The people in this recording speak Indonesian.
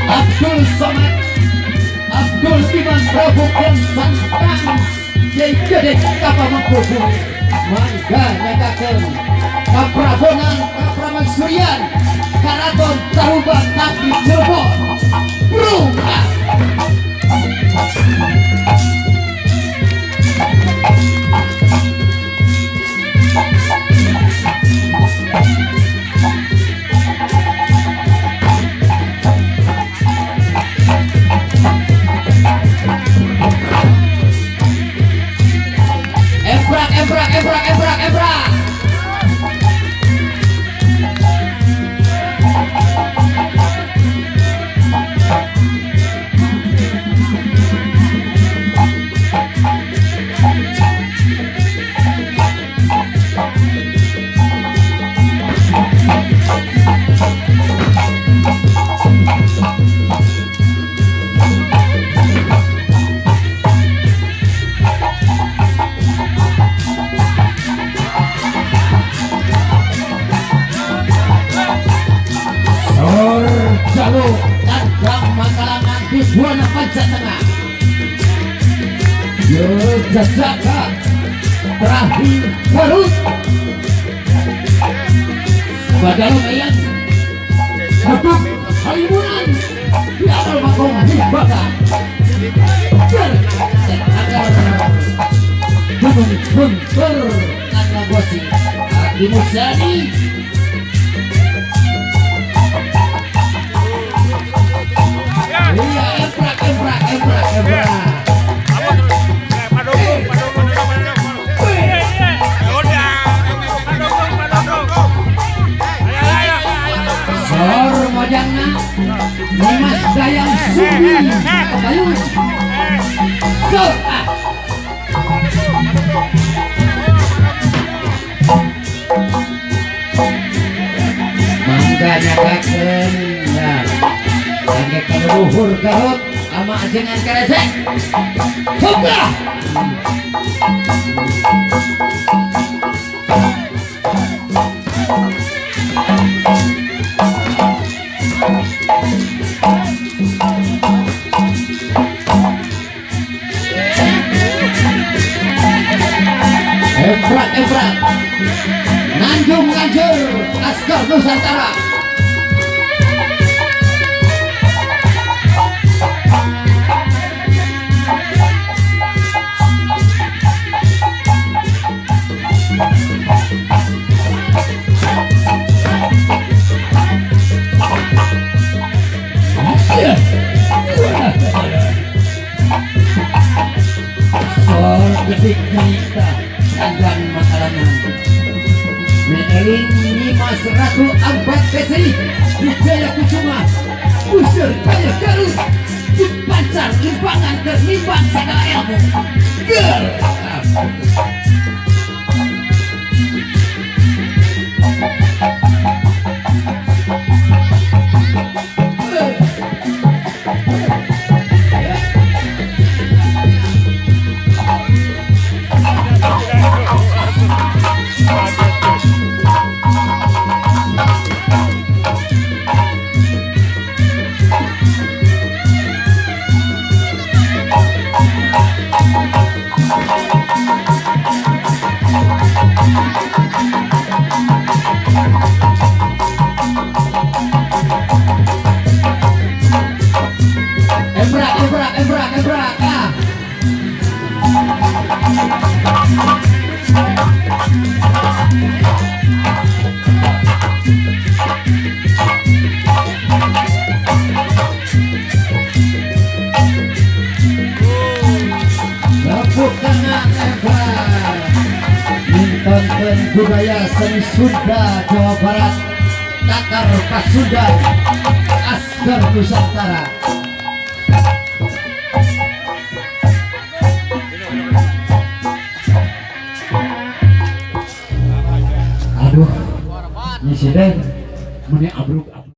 Abdul Somad, Abdul Iman Prabu dan Santang Jadi kapal mengkubu mangga nyatakan kaprabonan kapramansurian karaton taruban tapi Cirebon berubah Ebrak. Jalur dan Matalangan di Buana Panca Tengah Yogyakarta terakhir Garut Badalong Eyang Habib Halimunan di awal makom Himbaga Gunung Guntur Nanagosi Adi Musani iya ebrak Sor mojangna Nimas Dayang Subi Bayun Sor mangga nyatakeun ya Angge kaluhur Garut ama ajengan keresek Hopla Ebrak Nanjung Nganjur Askar Nusantara musik kita Sandan Mataranan Meneling Nimas Ratu Ambat Keseri Wijaya Kusuma Usur Kaya Garut Dipancar limbangan ke limbang segala ilmu Ger Ebrak ah. Tepuk tangan Ebrak Mintonton budaya seni Sunda Jawa Barat Takar Pasundan Askar Nusantara. Aduh, ini sih deh, meni abruk